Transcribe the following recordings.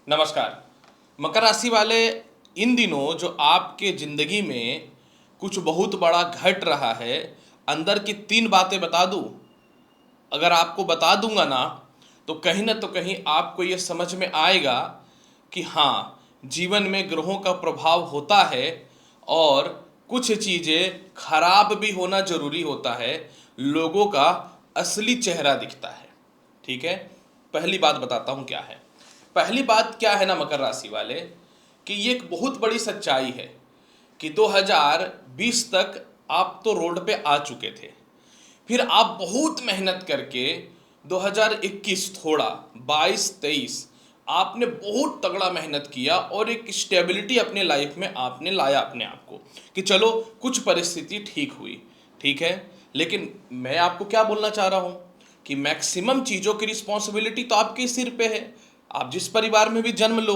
नमस्कार। मकर राशि वाले, इन दिनों जो आपके ज़िंदगी में कुछ बहुत बड़ा घट रहा है, अंदर की 3 बातें बता दूँ? अगर आपको बता दूंगा ना, तो कहीं ना तो कहीं आपको ये समझ में आएगा कि हाँ, जीवन में ग्रहों का प्रभाव होता है और कुछ चीज़ें खराब भी होना जरूरी होता है। लोगों का असली चेहरा दिखता है। ठीक है, पहली बात बताता हूँ क्या है। पहली बात क्या है ना मकर राशि वाले, कि ये एक बहुत बड़ी सच्चाई है कि 2020 तक आप तो रोड पे आ चुके थे। फिर आप बहुत मेहनत करके 2021 थोड़ा 22-23 आपने बहुत तगड़ा मेहनत किया और एक स्टेबिलिटी अपने लाइफ में आपने लाया अपने आप को कि चलो कुछ परिस्थिति ठीक हुई। ठीक है, लेकिन मैं आपको क्या बोलना चाह रहा हूँ कि मैक्सिमम चीज़ों की रिस्पॉन्सिबिलिटी तो आपके सिर पे है, आप जिस परिवार में भी जन्म लो।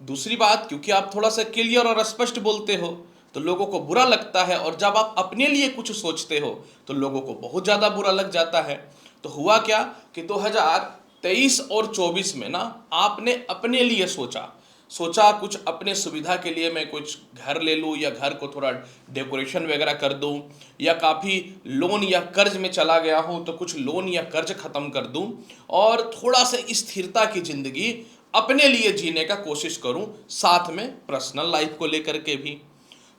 दूसरी बात, क्योंकि आप थोड़ा सा क्लियर और स्पष्ट बोलते हो तो लोगों को बुरा लगता है, और जब आप अपने लिए कुछ सोचते हो तो लोगों को बहुत ज़्यादा बुरा लग जाता है। तो हुआ क्या कि 2023 और 24 में ना आपने अपने लिए सोचा सोचा कुछ अपने सुविधा के लिए, मैं कुछ घर ले लूँ या घर को थोड़ा डेकोरेशन वगैरह कर दूँ, या काफ़ी लोन या कर्ज में चला गया हूँ तो कुछ लोन या कर्ज ख़त्म कर दूँ और थोड़ा सा स्थिरता की ज़िंदगी अपने लिए जीने का कोशिश करूं, साथ में पर्सनल लाइफ को लेकर के भी।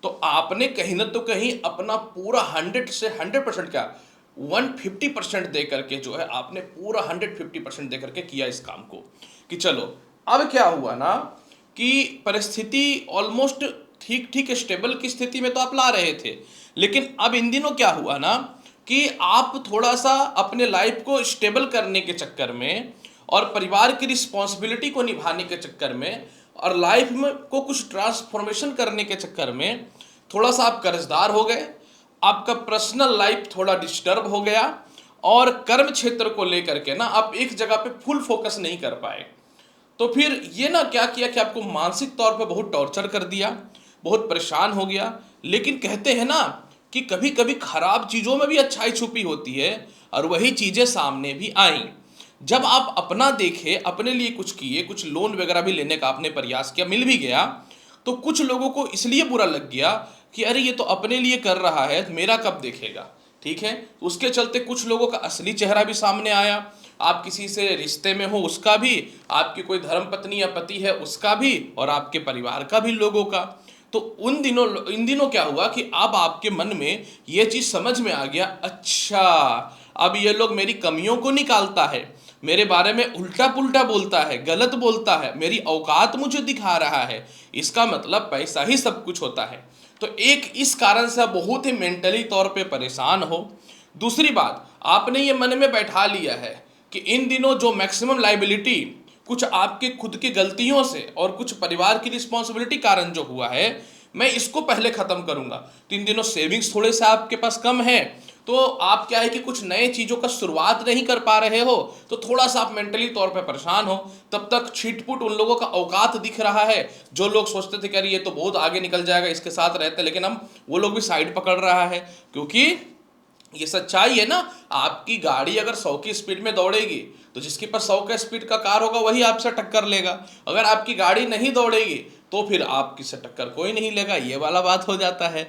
तो आपने कहीं ना तो कहीं अपना पूरा 100 से 100% क्या 150% दे करके जो है आपने पूरा 150% दे करके किया इस काम को कि चलो। अब क्या हुआ ना कि परिस्थिति ऑलमोस्ट ठीक ठीक स्टेबल की स्थिति में तो आप ला रहे थे, लेकिन अब इन दिनों क्या हुआ ना कि आप थोड़ा सा अपने लाइफ को स्टेबल करने के चक्कर में और परिवार की रिस्पॉन्सिबिलिटी को निभाने के चक्कर में और लाइफ में को कुछ ट्रांसफॉर्मेशन करने के चक्कर में थोड़ा सा आप कर्जदार हो गए। आपका पर्सनल लाइफ थोड़ा डिस्टर्ब हो गया और कर्म क्षेत्र को लेकर के ना आप एक जगह पे फुल फोकस नहीं कर पाए। तो फिर ये ना क्या किया कि आपको मानसिक तौर पे बहुत टॉर्चर कर दिया, बहुत परेशान हो गया। लेकिन कहते हैं ना कि कभी कभी खराब चीज़ों में भी अच्छाई छुपी होती है, और वही चीज़ें सामने भी आई। जब आप अपना देखे, अपने लिए कुछ किए, कुछ लोन वगैरह भी लेने का आपने प्रयास किया, मिल भी गया, तो कुछ लोगों को इसलिए बुरा लग गया कि अरे ये तो अपने लिए कर रहा है, तो मेरा कब देखेगा। ठीक है, उसके चलते कुछ लोगों का असली चेहरा भी सामने आया। आप किसी से रिश्ते में हो उसका भी, आपकी कोई धर्म पत्नी या पति है उसका भी, और आपके परिवार का भी लोगों का। तो इन दिनों क्या हुआ कि अब आपके मन में ये चीज़ समझ में आ गया, अच्छा अब ये लोग मेरी कमियों को निकालता है, मेरे बारे में उल्टा पुल्टा बोलता है, गलत बोलता है, मेरी औकात मुझे दिखा रहा है, इसका मतलब पैसा ही सब कुछ होता है। तो एक इस कारण से आप बहुत ही मेंटली तौर पे परेशान हो। दूसरी बात, आपने ये मन में बैठा लिया है कि इन दिनों जो मैक्सिमम लाइबिलिटी कुछ आपके खुद की गलतियों से और कुछ परिवार की रिस्पॉन्सिबिलिटी कारण जो हुआ है, मैं इसको पहले खत्म करूंगा। तो इन दिनों सेविंग्स थोड़े से आपके पास कम है, तो आप क्या है कि कुछ नए चीज़ों का शुरुआत नहीं कर पा रहे हो, तो थोड़ा सा आप मेंटली तौर पे परेशान हो। तब तक छिटपुट उन लोगों का औकात दिख रहा है जो लोग सोचते थे कि अरे ये तो बहुत आगे निकल जाएगा इसके साथ रहते, लेकिन हम वो लोग भी साइड पकड़ रहा है। क्योंकि ये सच्चाई है ना, आपकी गाड़ी अगर 100 की स्पीड में दौड़ेगी तो जिसके पास 100 का स्पीड का कार होगा वही आपसे टक्कर लेगा। अगर आपकी गाड़ी नहीं दौड़ेगी तो फिर आपकी से टक्कर कोई नहीं लेगा, ये वाला बात हो जाता है।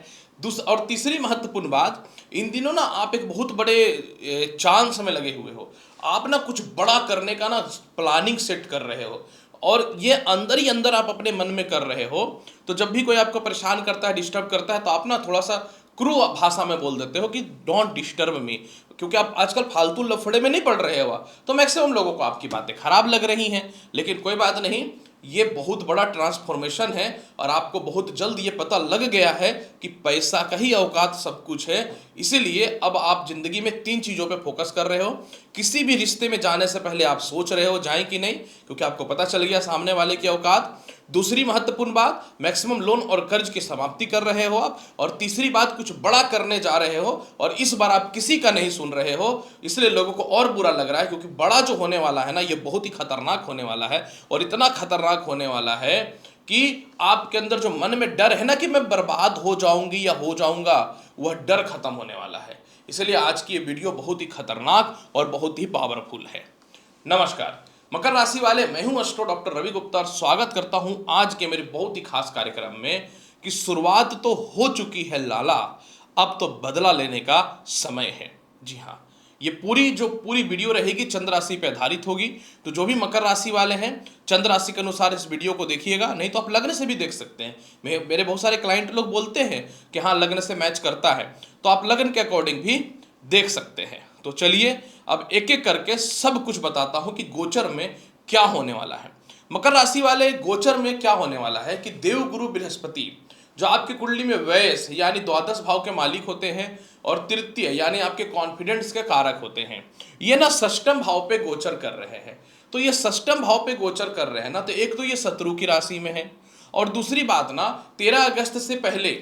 और तीसरी महत्वपूर्ण बात, इन दिनों ना आप एक बहुत बड़े चांस में लगे हुए हो। आप ना कुछ बड़ा करने का ना प्लानिंग सेट कर रहे हो, और ये अंदर ही अंदर आप अपने मन में कर रहे हो। तो जब भी कोई आपको परेशान करता है, डिस्टर्ब करता है, तो आप ना थोड़ा सा क्रू भाषा में बोल देते हो कि डोंट डिस्टर्ब मी, क्योंकि आप आजकल फालतू लफड़े में नहीं पड़ रहे हो। तो मैक्सिमम लोगों को आपकी बातें खराब लग रही हैं, लेकिन कोई बात नहीं, ये बहुत बड़ा ट्रांसफॉर्मेशन है और आपको बहुत जल्द ये पता लग गया है कि पैसा का ही औकात सब कुछ है। इसीलिए अब आप जिंदगी में 3 चीज़ों पे फोकस कर रहे हो। किसी भी रिश्ते में जाने से पहले आप सोच रहे हो जाएं कि नहीं, क्योंकि आपको पता चल गया सामने वाले की औकात। दूसरी महत्वपूर्ण बात, मैक्सिमम लोन और कर्ज की समाप्ति कर रहे हो आप। और तीसरी बात, कुछ बड़ा करने जा रहे हो और इस बार आप किसी का नहीं सुन रहे हो, इसलिए लोगों को और बुरा लग रहा है, क्योंकि बड़ा जो होने वाला है ना, ये बहुत ही खतरनाक होने वाला है। और इतना खतरनाक होने वाला है कि आपके अंदर जो मन में डर है ना कि मैं बर्बाद हो जाऊंगी या हो जाऊंगा, वह डर खत्म होने वाला है। इसलिए आज की ये वीडियो बहुत ही खतरनाक और बहुत ही पावरफुल है। नमस्कार। मकर राशि वाले, मैं हूं एस्ट्रो डॉक्टर रवि गुप्ता और स्वागत करता हूं आज के मेरे बहुत ही खास कार्यक्रम में कि शुरुआत तो हो चुकी है लाला, अब तो बदला लेने का समय है। जी हाँ, ये पूरी वीडियो रहेगी चंद्र राशि पे आधारित होगी। तो जो भी मकर राशि वाले हैं, चंद्र राशि के अनुसार इस वीडियो को देखिएगा, नहीं तो आप लग्न से भी देख सकते हैं। मेरे बहुत सारे क्लाइंट लोग बोलते हैं कि हाँ लग्न से मैच करता है, तो आप लग्न के अकॉर्डिंग भी देख सकते हैं। तो चलिए अब एक एक करके सब कुछ बताता हूं कि गोचर में क्या होने वाला है। मकर राशि वाले, गोचर में क्या होने वाला है कि देव गुरु बृहस्पति जो आपकी कुंडली में व्यय यानी द्वादश भाव के मालिक होते हैं और तृतीय यानी आपके कॉन्फिडेंस के कारक होते हैं, ये ना षष्टम भाव पे गोचर कर रहे हैं। तो ये षष्टम भाव पे गोचर कर रहे हैं ना, तो एक तो ये शत्रु की राशि में है और दूसरी बात ना 13 अगस्त से पहले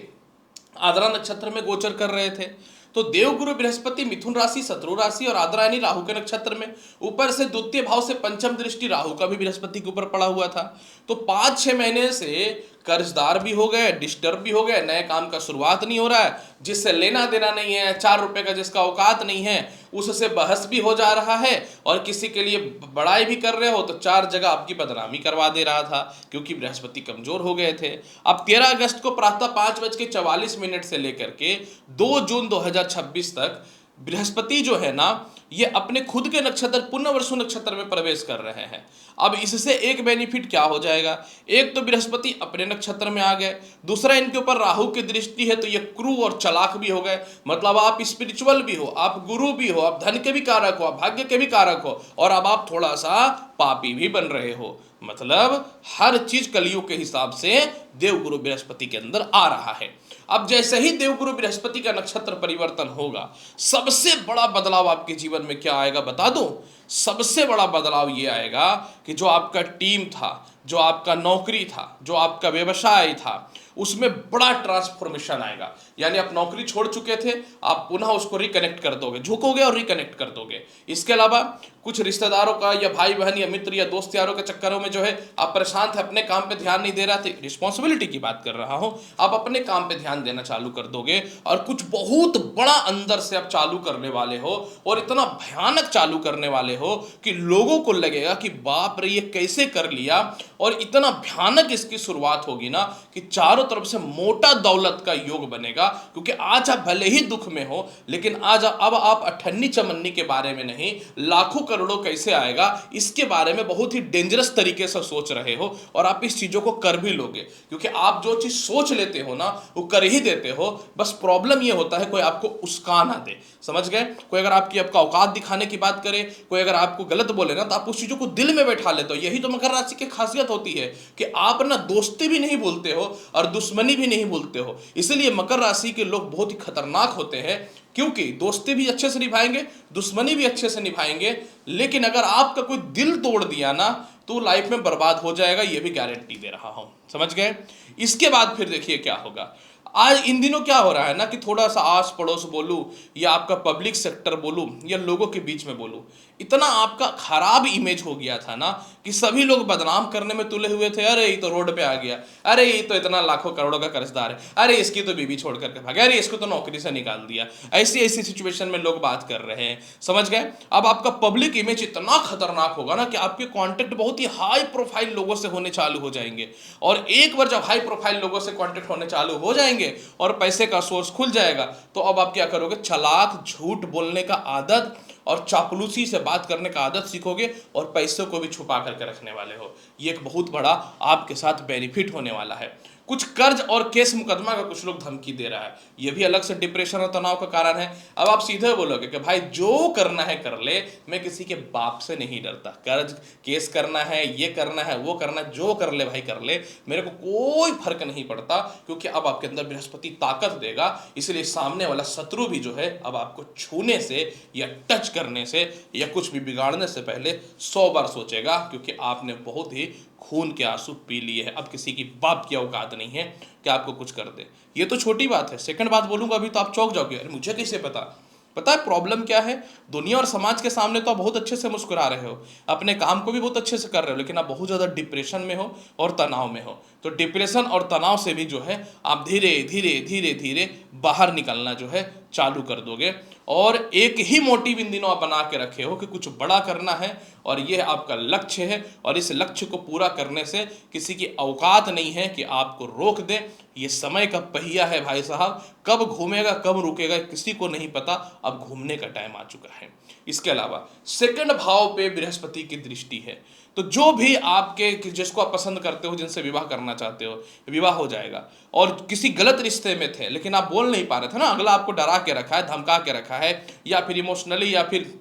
आद्रा नक्षत्र में गोचर कर रहे थे। तो देवगुरु बृहस्पति मिथुन राशि, शत्रु राशि और आद्रा यानी राहु के नक्षत्र में, ऊपर से द्वितीय भाव से पंचम दृष्टि राहु का भी बृहस्पति के ऊपर पड़ा हुआ था। तो 5-6 महीने से कर्जदार भी हो गए, डिस्टर्ब भी हो गए, नए काम का शुरुआत नहीं हो रहा है, जिससे लेना देना नहीं है, 4 रुपए का जिसका औकात नहीं है उससे बहस भी हो जा रहा है, और किसी के लिए बड़ाई भी कर रहे हो तो 4 जगह आपकी बदनामी करवा दे रहा था क्योंकि बृहस्पति कमजोर हो गए थे। अब 13 अगस्त को प्रातः 5:44 से लेकर के 2 जून 2026 तक बृहस्पति जो है ना, ये अपने खुद के नक्षत्र पुनर्वसु नक्षत्र में प्रवेश कर रहे हैं। अब इससे एक बेनिफिट क्या हो जाएगा, एक तो बृहस्पति अपने नक्षत्र में आ गए, दूसरा इनके ऊपर राहु की दृष्टि है, तो ये क्रूर और चालाक भी हो गए। मतलब आप स्पिरिचुअल भी हो, आप गुरु भी हो, आप धन के भी कारक हो, आप भाग्य के भी कारक हो, और अब आप थोड़ा सा पापी भी बन रहे हो। मतलब हर चीज कलयुग के हिसाब से देवगुरु बृहस्पति के अंदर आ रहा है। अब जैसे ही देवगुरु बृहस्पति का नक्षत्र परिवर्तन होगा, सबसे बड़ा बदलाव आपके जीवन में क्या आएगा बता दूं? सबसे बड़ा बदलाव ये आएगा कि जो आपका टीम था, जो आपका नौकरी था, जो आपका व्यवसाय था, उसमें बड़ा ट्रांसफॉर्मेशन आएगा। यानी आप नौकरी छोड़ चुके थे, आप पुनः उसको रिकनेक्ट कर दोगे, झुकोगे और रिकनेक्ट कर दोगे। इसके अलावा कुछ रिश्तेदारों का या भाई बहन या मित्र या दोस्त यारों के चक्करों में जो है आप परेशान थे, अपने काम पे ध्यान नहीं दे रहा थे, रिस्पॉन्सिबिलिटी की बात कर रहा हूं, आप अपने काम पे ध्यान देना चालू कर दोगे और कुछ बहुत बड़ा अंदर से आप चालू करने वाले हो, और इतना भयानक चालू करने वाले हो कि लोगों को लगेगा कि बाप रे ये कैसे कर लिया। और इतना भयानक इसकी शुरुआत होगी ना कि चारों तरफ से मोटा दौलत का योग बनेगा। क्योंकि आज आप भले ही दुख में हो, लेकिन आज अब आप अठन्नी चमन्नी के बारे में नहीं, लाखों करोड़ों कैसे आएगा इसके बारे में बहुत ही डेंजरस तरीके से सोच रहे हो, और आप इस चीजों को कर भी लोगे। क्योंकि आप जो चीज सोच लेते हो ना वो कर ही देते हो। बस प्रॉब्लम ये होता है कोई आपको उस्का ना दे, समझ गए? कोई अगर आपका औकात दिखाने की बात करे, कोई अगर आपको गलत बोले ना, तो आप उस चीजों को दिल में बैठा लेते हो। यही तो मकर राशि की खासियत होती है कि आप ना दोस्ती भी नहीं बोलते हो और दुश्मनी भी नहीं बोलते हो। इसलिए मकर राशि के लोग बहुत ही खतरनाक होते हैं, क्योंकि दोस्ती भी अच्छे से निभाएंगे, दुश्मनी भी अच्छे से निभाएंगे, लेकिन अगर आपका कोई दिल तोड़ दिया ना तो लाइफ में बर्बाद हो जाएगा, ये भी गारंटी दे रहा हूं, समझ गए? इसके बाद फिर देखिए क्या होगा। आज इन दिनों क्या हो रहा है ना कि थोड़ा सा आस पड़ोस बोलूं या आपका पब्लिक सेक्टर बोलूं या लोगों के बीच में बोलूं, इतना आपका खराब इमेज हो गया था ना कि सभी लोग बदनाम करने में तुले हुए थे। अरे ये तो रोड पे आ गया, अरे ये तो इतना लाखों करोड़ों का कर्जदार है, अरे इसकी तो बीवी छोड़ करके भागा, अरे इसको तो नौकरी से निकाल दिया। ऐसी ऐसी सिचुएशन में लोग बात कर रहे हैं, समझ गए? अब आपका पब्लिक इमेज इतना खतरनाक होगा ना कि आपके कॉन्टेक्ट बहुत ही हाई प्रोफाइल लोगों से होने चालू हो जाएंगे। और एक बार जब हाई प्रोफाइल लोगों से कॉन्टेक्ट होने चालू हो जाएंगे और पैसे का सोर्स खुल जाएगा, तो अब आप क्या करोगे? चालाक झूठ बोलने का आदत और चापलूसी से बात करने का आदत सीखोगे और पैसों को भी छुपा करके रखने वाले हो। ये एक बहुत बड़ा आपके साथ बेनिफिट होने वाला है। कुछ कर्ज और केस मुकदमा का कुछ लोग धमकी दे रहा है, ये भी अलग से डिप्रेशन और तनाव का कारण है। अब आप सीधे बोलोगे कि भाई जो करना है कर ले, मैं किसी के बाप से नहीं डरता, कर्ज केस करना है, ये करना है, वो करना है, जो कर ले भाई कर ले, मेरे को कोई फर्क नहीं पड़ता। क्योंकि अब आपके अंदर बृहस्पति ताकत देगा, इसलिए सामने वाला शत्रु भी जो है अब आपको छूने से या टच करने से या कुछ भी बिगाड़ने से पहले 100 बार सोचेगा, क्योंकि आपने बहुत ही खून के आंसू पी लिए हैं। अब किसी की बाप की औकात नहीं है कि आपको कुछ कर दे। ये तो छोटी बात है। सेकंड बात बोलूंगा अभी तो आप चौंक जाओगे, अरे मुझे कैसे पता है प्रॉब्लम क्या है? दुनिया और समाज के सामने तो आप बहुत अच्छे से मुस्कुरा रहे हो, अपने काम को भी बहुत अच्छे से कर रहे हो, लेकिन आप बहुत ज़्यादा डिप्रेशन में हो और तनाव में हो। तो डिप्रेशन और तनाव से भी जो है आप धीरे धीरे धीरे धीरे बाहर निकलना जो है चालू कर दोगे। और एक ही मोटिव इन दिनों आप बना के रखे हो कि कुछ बड़ा करना है और ये आपका लक्ष्य है, और इस लक्ष्य को पूरा करने से किसी की औकात नहीं है कि आपको रोक दे। ये समय का पहिया है भाई साहब, कब घूमेगा कब रुकेगा किसी को नहीं पता, अब घूमने का टाइम आ चुका है। इसके अलावा सेकंड भाव पे बृहस्पति की दृष्टि है, तो जो भी आपके जिसको आप पसंद करते हो, जिनसे विवाह करना चाहते हो, विवाह हो जाएगा। और किसी गलत रिश्ते में थे लेकिन आप बोल नहीं पा रहे थे ना, अगला आपको डरा के रखा है, धमका के रखा है, या फिर इमोशनली या फिर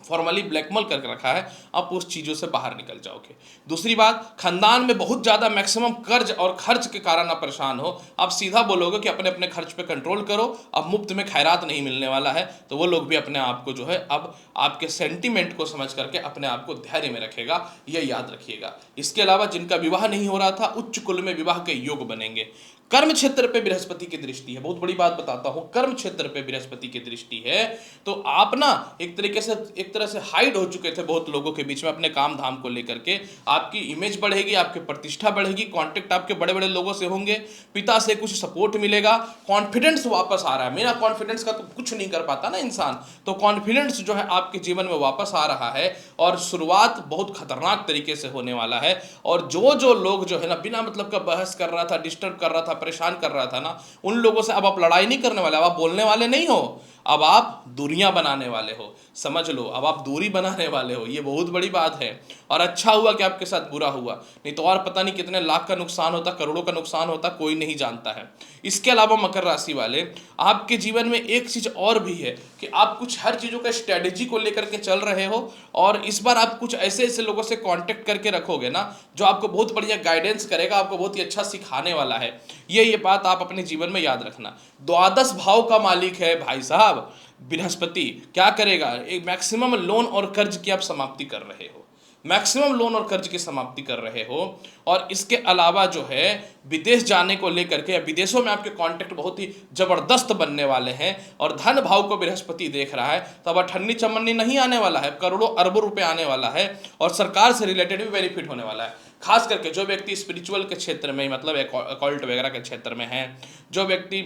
फॉर्मली ब्लैकमेल करके रखा है, आप उस चीज़ों से बाहर निकल जाओगे। दूसरी बात, खानदान में बहुत ज़्यादा मैक्सिमम कर्ज और खर्च के कारण आप परेशान हो, आप सीधा बोलोगे कि अपने अपने खर्च पे कंट्रोल करो, अब मुफ्त में खैरात नहीं मिलने वाला है, तो वो लोग भी अपने आप को जो है अब आपके सेंटीमेंट को समझ करके अपने आप को धैर्य में रखेगा, ये याद रखिएगा। इसके अलावा जिनका विवाह नहीं हो रहा था, उच्च कुल में विवाह के योग बनेंगे। कर्म क्षेत्र पे बृहस्पति की दृष्टि है, बहुत बड़ी बात बताता हूं, कर्म क्षेत्र पे बृहस्पति की दृष्टि है, तो आप ना एक तरह से हाइड हो चुके थे बहुत लोगों के बीच में अपने काम धाम को लेकर के। आपकी इमेज बढ़ेगी, आपकी प्रतिष्ठा बढ़ेगी, कांटेक्ट आपके बड़े बड़े लोगों से होंगे, पिता से कुछ सपोर्ट मिलेगा, कॉन्फिडेंस वापस आ रहा है। मेरा कॉन्फिडेंस का तो कुछ नहीं कर पाता ना इंसान, तो कॉन्फिडेंस जो है आपके जीवन में वापस आ रहा है, और शुरुआत बहुत खतरनाक तरीके से होने वाला है। और जो लोग जो है ना बिना मतलब का बहस कर रहा था, डिस्टर्ब कर रहा था, परेशान कर रहा था ना, उन लोगों से अब आप लड़ाई नहीं करने वाले, अब आप बोलने वाले नहीं हो, अब आप दूरियां बनाने वाले हो, समझ लो, अब आप दूरी बनाने वाले हो। ये बहुत बड़ी बात है, और अच्छा हुआ कि आपके साथ बुरा हुआ, नहीं तो और पता नहीं कितने लाख का नुकसान होता, करोड़ों का नुकसान होता, कोई नहीं जानता है। इसके अलावा मकर राशि वाले, आपके जीवन में एक चीज और भी है कि आप कुछ हर चीजों का स्ट्रेटेजी को लेकर के चल रहे हो, और इस बार आप कुछ ऐसे ऐसे लोगों से कांटेक्ट करके रखोगे ना जो आपको बहुत बढ़िया गाइडेंस करेगा, आपको बहुत ही अच्छा सिखाने वाला है। ये बात आप अपने जीवन में याद रखना। द्वादश भाव का मालिक है भाई साहब बृहस्पति, क्या करेगा, एक मैक्सिमम लोन और कर्ज की आप समाप्ति कर रहे हो, मैक्सिमम लोन और कर्ज की समाप्ति कर रहे हो। और इसके अलावा जो है विदेश जाने को लेकर के, या विदेशों में आपके कांटेक्ट बहुत ही जबरदस्त बनने वाले हैं, और धन भाव को बृहस्पति देख रहा है, तब अठन्नी चमन्नी नहीं आने वाला है, करोड़ों अरबों रुपए आने वाला है, और सरकार से रिलेटेड भी बेनिफिट होने वाला है। खास करके जो व्यक्ति स्पिरिचुअल के क्षेत्र में, मतलब अकॉल्ट वगैरह के क्षेत्र में है, जो व्यक्ति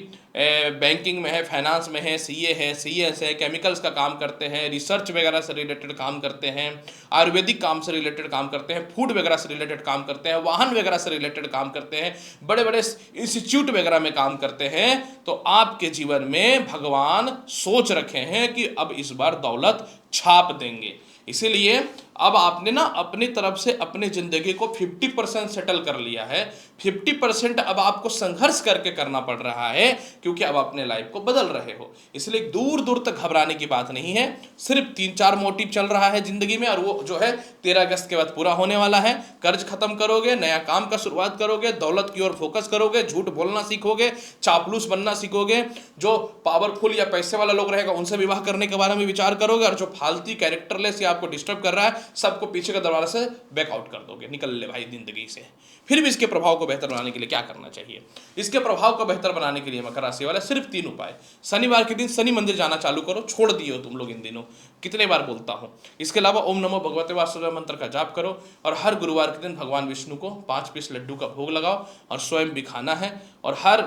बैंकिंग में है, फाइनेंस में है, सीए है, सीएस है, केमिकल्स का काम करते हैं, रिसर्च वगैरह से रिलेटेड काम करते हैं, आयुर्वेदिक काम से रिलेटेड काम करते हैं, फूड वगैरह से रिलेटेड काम करते हैं, वाहन वगैरह से रिलेटेड काम करते हैं, बड़े बड़े इंस्टीट्यूट वगैरह में काम करते हैं, तो आपके जीवन में भगवान सोच रखे हैं कि अब इस बार दौलत छाप देंगे। इसीलिए अब आपने ना अपनी तरफ से अपनी जिंदगी को 50% सेटल कर लिया है, 50% अब आपको संघर्ष करके करना पड़ रहा है, क्योंकि अब अपने लाइफ को बदल रहे हो। इसलिए दूर दूर तक घबराने की बात नहीं है, सिर्फ 3-4 मोटिव चल रहा है जिंदगी में, और वो जो है 13 अगस्त के बाद पूरा होने वाला है। कर्ज खत्म करोगे, नया काम का शुरुआत करोगे, दौलत की ओर फोकस करोगे, झूठ बोलना सीखोगे, चापलूस बनना सीखोगे, जो पावरफुल या पैसे वाला लोग रहेगा उनसे विवाह करने के बारे में विचार करोगे, और जो फालतू कैरेक्टरलेस या आपको डिस्टर्ब कर रहा है सबको पीछे का दरवाजा से बैकआउट कर दोगे, निकल ले भाई जिंदगी से। फिर भी इसके प्रभाव को बेहतर बनाने के लिए क्या करना चाहिए? इसके प्रभाव को बेहतर बनाने के लिए मकर राशि वाले सिर्फ 3 उपाय। शनिवार के दिन शनि मंदिर जाना चालू करो, छोड़ दिए हो तुम लोग इन दिनों, कितने बार बोलता हूं। इसके अलावा ओम नमो भगवते वासुदेव मंत्र का जाप करो, और हर गुरुवार के दिन भगवान विष्णु को 5 पीस लड्डू का भोग लगाओ और स्वयं भी खाना है, और हर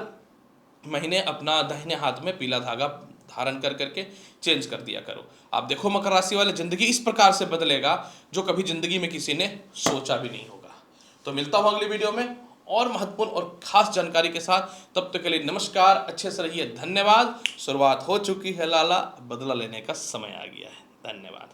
महीने अपना दाहिने हाथ में पीला धागा धारण कर करके चेंज कर दिया करो। आप देखो मकर राशि वाले, जिंदगी इस प्रकार से बदलेगा जो कभी जिंदगी में किसी ने सोचा भी नहीं होगा। तो मिलता हूं अगली वीडियो में और महत्वपूर्ण और खास जानकारी के साथ, तब तक के लिए नमस्कार, अच्छे से रहिए, धन्यवाद। शुरुआत हो चुकी है लाला, बदला लेने का समय आ गया है, धन्यवाद।